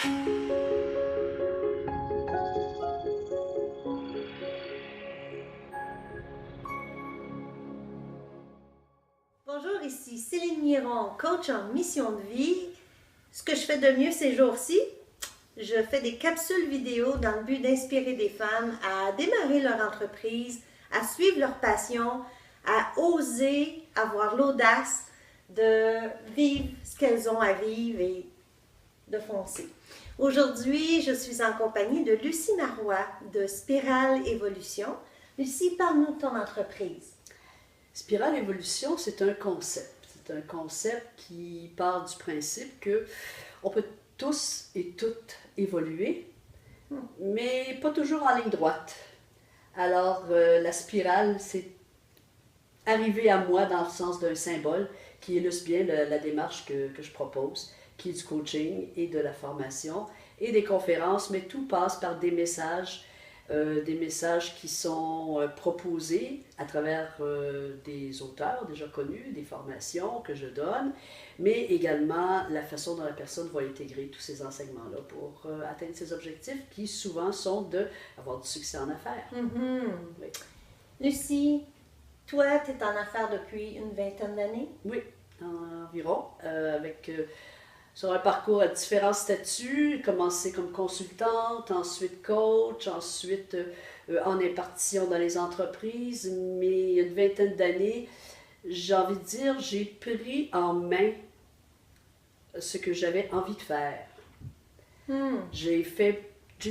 Bonjour, ici Céline Miron, coach en mission de vie. Ce que je fais de mieux ces jours-ci, je fais des capsules vidéo dans le but d'inspirer des femmes à démarrer leur entreprise, à suivre leur passion, à oser avoir l'audace de vivre ce qu'elles ont à vivre et de foncer. Aujourd'hui, je suis en compagnie de Lucie Marois de Spirale Évolution. Lucie, parle-nous de ton entreprise. Spirale Évolution, c'est un concept. C'est un concept qui part du principe que on peut tous et toutes évoluer, mais pas toujours en ligne droite. Alors, la spirale, c'est arrivé à moi dans le sens d'un symbole qui illustre bien la démarche que je propose, qui est du coaching et de la formation et des conférences, mais tout passe par des messages qui sont proposés à travers des auteurs déjà connus, des formations que je donne, mais également la façon dont la personne va intégrer tous ces enseignements-là pour atteindre ses objectifs qui souvent sont d'avoir du succès en affaires. Oui. Lucie, toi, tu es en affaires depuis une vingtaine d'années? Oui, environ, sur un parcours à différents statuts, commencé comme consultante, ensuite coach, ensuite en impartition dans les entreprises, mais il y a une vingtaine d'années, j'ai envie de dire, j'ai pris en main ce que j'avais envie de faire. J'ai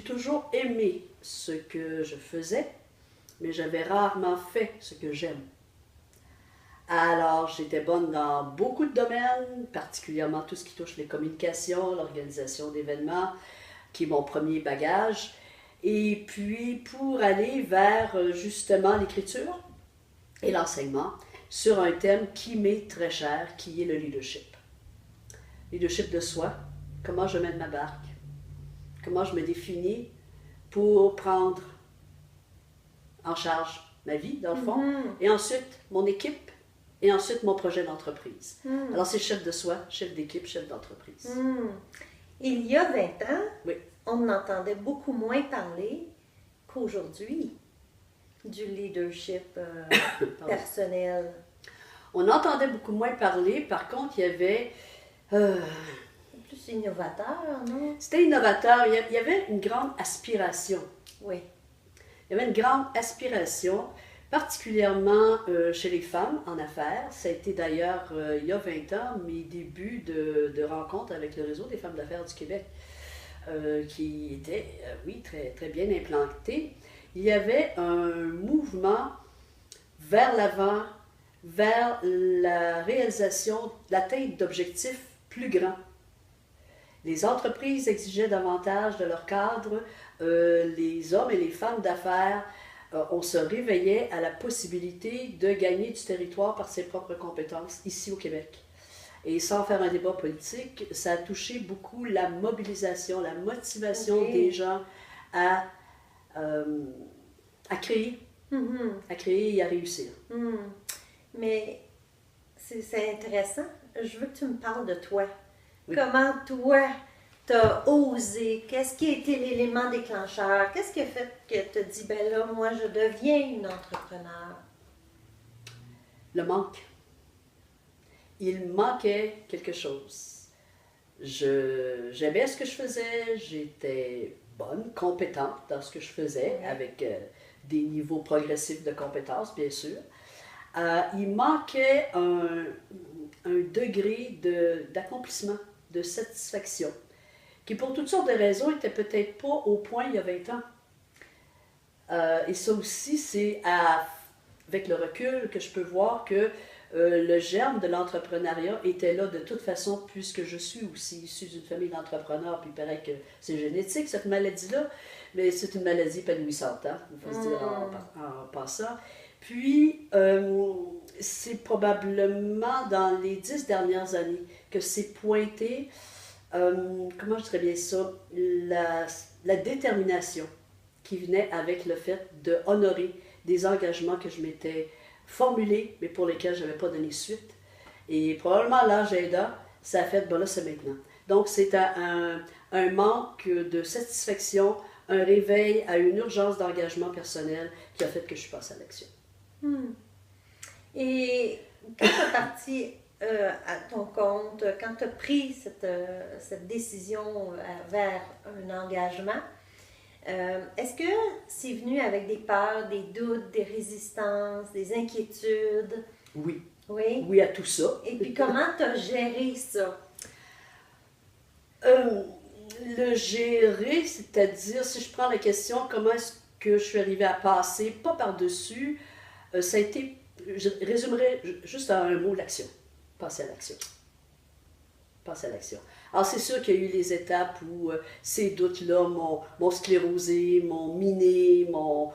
toujours aimé ce que je faisais, mais j'avais rarement fait ce que j'aime. Alors, j'étais bonne dans beaucoup de domaines, particulièrement tout ce qui touche les communications, l'organisation d'événements, qui est mon premier bagage. Et puis, pour aller vers justement l'écriture et l'enseignement sur un thème qui m'est très cher, qui est le leadership. Leadership de soi, comment je mène ma barque, comment je me définis pour prendre en charge ma vie, dans le fond, et ensuite mon équipe, et ensuite mon projet d'entreprise. Alors c'est chef de soi, chef d'équipe, chef d'entreprise. Il y a 20 ans, oui. On en entendait beaucoup moins parler qu'aujourd'hui du leadership personnel. On entendait beaucoup moins parler, par contre il y avait... plus innovateur, non? C'était innovateur, il y avait une grande aspiration. Oui. Il y avait une grande aspiration, particulièrement chez les femmes en affaires. Ça a été d'ailleurs, il y a 20 ans, mes débuts de rencontre avec le réseau des femmes d'affaires du Québec, qui était, oui, très, très bien implanté. Il y avait un mouvement vers l'avant, vers la réalisation, l'atteinte d'objectifs plus grands. Les entreprises exigeaient davantage de leurs cadres, les hommes et les femmes d'affaires, on se réveillait à la possibilité de gagner du territoire par ses propres compétences ici au Québec. Et sans faire un débat politique, ça a touché beaucoup la mobilisation, la motivation des gens à créer, à créer et à réussir. Mais c'est intéressant. Je veux que tu me parles de toi. Oui. Comment toi, t'as osé? Qu'est-ce qui a été l'élément déclencheur? Qu'est-ce qui a fait que tu as dit, ben là, moi, je deviens une entrepreneur? Le manque. Il manquait quelque chose. J'aimais ce que je faisais, j'étais bonne, compétente dans ce que je faisais, avec des niveaux progressifs de compétences, bien sûr. Il manquait un degré d'accomplissement, de satisfaction, qui pour toutes sortes de raisons n'était peut-être pas au point il y a 20 ans. Et ça aussi, c'est avec le recul que je peux voir que le germe de l'entrepreneuriat était là de toute façon, puisque je suis aussi issue d'une famille d'entrepreneurs, puis il paraît que c'est génétique, cette maladie-là, mais c'est une maladie épanouissante, hein, il faut se dire en passant. Puis, c'est probablement dans les 10 dernières années que c'est pointé, comment je dirais bien ça, la détermination qui venait avec le fait d'honorer des engagements que je m'étais formulés, mais pour lesquels je n'avais pas donné suite. Et probablement l'agenda, ça a fait, ben là, c'est maintenant. Donc, c'est à un manque de satisfaction, un réveil à une urgence d'engagement personnel qui a fait que je suis passée à l'action. Et quand tu es parti à ton compte, quand tu as pris cette décision vers un engagement, est-ce que c'est venu avec des peurs, des doutes, des résistances, des inquiétudes? Oui. Oui. Oui à tout ça. Et puis comment tu as géré ça? Le gérer, c'est-à-dire, si je prends la question, comment est-ce que je suis arrivée à passer, pas par-dessus, ça a été, je résumerai juste en un mot, l'action. Passer à l'action. Passer à l'action. Alors, c'est sûr qu'il y a eu les étapes où ces doutes-là m'ont sclérosé, m'ont miné, m'ont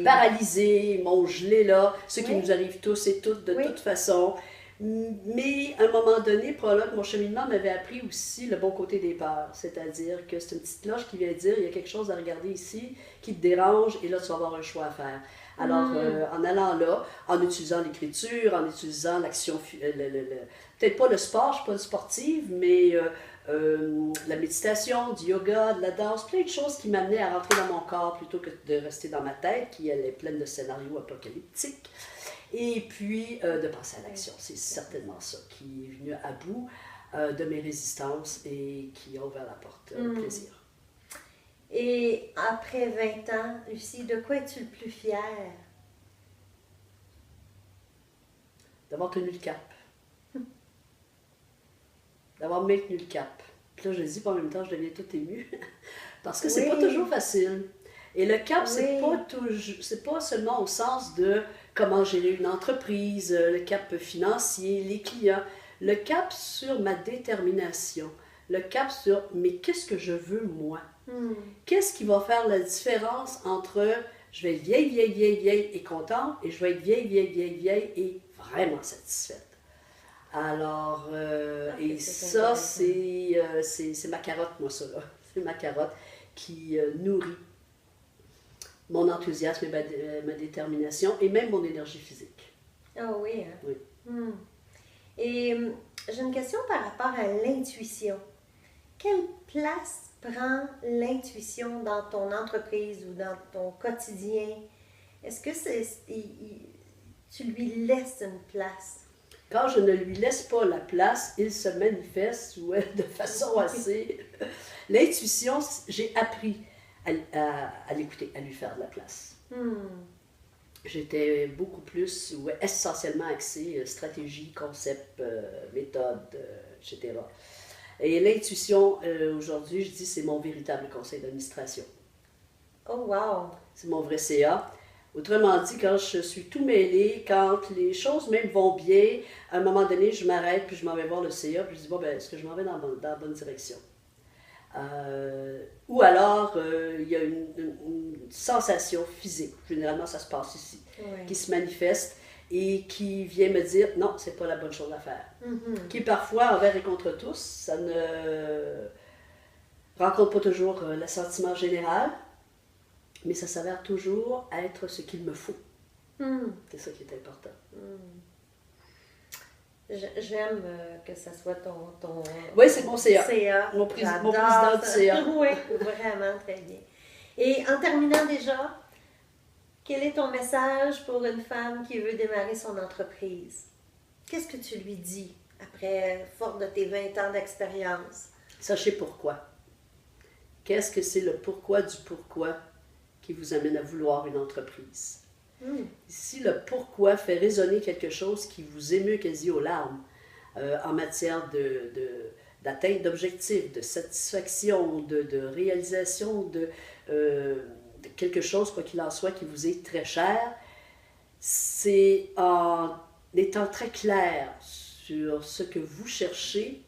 paralysé, m'ont gelé là, ce qui nous arrive tous et toutes de toute façon. Mais à un moment donné, probablement que mon cheminement m'avait appris aussi le bon côté des peurs. C'est-à-dire que c'est une petite cloche qui vient dire, il y a quelque chose à regarder ici qui te dérange et là, tu vas avoir un choix à faire. Alors, en allant là, en utilisant l'écriture, en utilisant l'action, peut-être pas le sport, je ne suis pas une sportive, mais la méditation, du yoga, de la danse, plein de choses qui m'amenaient à rentrer dans mon corps plutôt que de rester dans ma tête, qui elle est pleine de scénarios apocalyptiques. Et puis, de passer à l'action. C'est certainement ça qui est venu à bout de mes résistances et qui a ouvert la porte au plaisir. Et après 20 ans, Lucie, de quoi es-tu le plus fière? D'avoir tenu le cap. D'avoir maintenu le cap. Puis là, je dis, en même temps, je deviens toute émue. Parce que c'est pas toujours facile. Et le cap, c'est pas seulement au sens de comment gérer une entreprise, le cap financier, les clients. Le cap sur ma détermination. Le cap sur, mais qu'est-ce que je veux moi? Qu'est-ce qui va faire la différence entre je vais être vieille et contente et je vais être vieille et vraiment satisfaite? Alors, et ça, c'est ma carotte, moi, ça, là. C'est ma carotte qui nourrit mon enthousiasme et ma détermination et même mon énergie physique. Ah oui, hein? Oui. Et j'ai une question par rapport à l'intuition. Quelle place prend l'intuition dans ton entreprise ou dans ton quotidien? Est-ce que tu lui laisses une place? Quand je ne lui laisse pas la place, il se manifeste de façon assez... L'intuition, j'ai appris à l'écouter, à lui faire de la place. J'étais beaucoup plus, essentiellement axée stratégie, concept, méthode, etc. Et l'intuition, aujourd'hui, je dis, c'est mon véritable conseil d'administration. Oh, wow! C'est mon vrai CA. Autrement dit, quand je suis tout mêlé, quand les choses même vont bien, à un moment donné, je m'arrête puis je m'en vais voir le CA puis je dis, bon, ben, est-ce que je m'en vais dans la bonne direction? Ou alors, il y a une sensation physique, généralement ça se passe ici, qui se manifeste et qui vient me dire, non, c'est pas la bonne chose à faire. Qui parfois, envers et contre tous, ça ne rencontre pas toujours l'assentiment général, mais ça s'avère toujours être ce qu'il me faut. C'est ça qui est important. J'aime que ça soit ton oui, c'est mon CA. Mon président du CA. Oui, vraiment très bien. Et en terminant déjà, quel est ton message pour une femme qui veut démarrer son entreprise? Qu'est-ce que tu lui dis après, fort de tes 20 ans d'expérience? Sachez pourquoi. Qu'est-ce que c'est le pourquoi du pourquoi qui vous amène à vouloir une entreprise? Si le pourquoi fait résonner quelque chose qui vous émeut quasi aux larmes en matière d'atteinte d'objectifs, de satisfaction, de réalisation de quelque chose, quoi qu'il en soit, qui vous est très cher, c'est en étant très clair sur ce que vous cherchez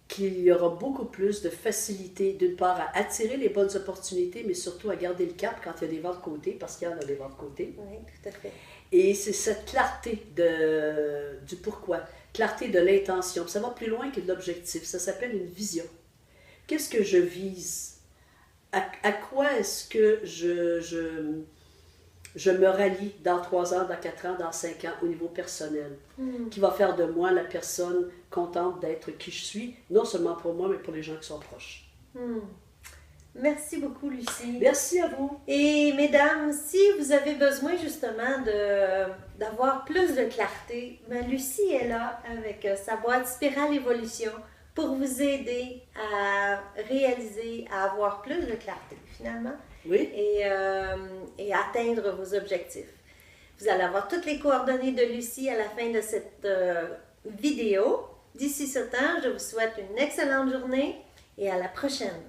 qu'il y aura beaucoup plus de facilité, d'une part, à attirer les bonnes opportunités, mais surtout à garder le cap quand il y a des vents de côté, parce qu'il y en a des vents de côté. Oui, tout à fait. Et c'est cette clarté du pourquoi, clarté de l'intention. Ça va plus loin que de l'objectif, ça s'appelle une vision. Qu'est-ce que je vise? À quoi est-ce que je me rallie dans 3 ans, dans 4 ans, dans 5 ans au niveau personnel, qui va faire de moi la personne contente d'être qui je suis, non seulement pour moi, mais pour les gens qui sont proches. Merci beaucoup, Lucie. Merci à vous. Et mesdames, si vous avez besoin justement d'avoir plus de clarté, ben Lucie est là avec sa boîte Spirale Évolution pour vous aider à réaliser, à avoir plus de clarté finalement. Oui. Et atteindre vos objectifs. Vous allez avoir toutes les coordonnées de Lucie à la fin de cette vidéo. D'ici ce temps, je vous souhaite une excellente journée et à la prochaine.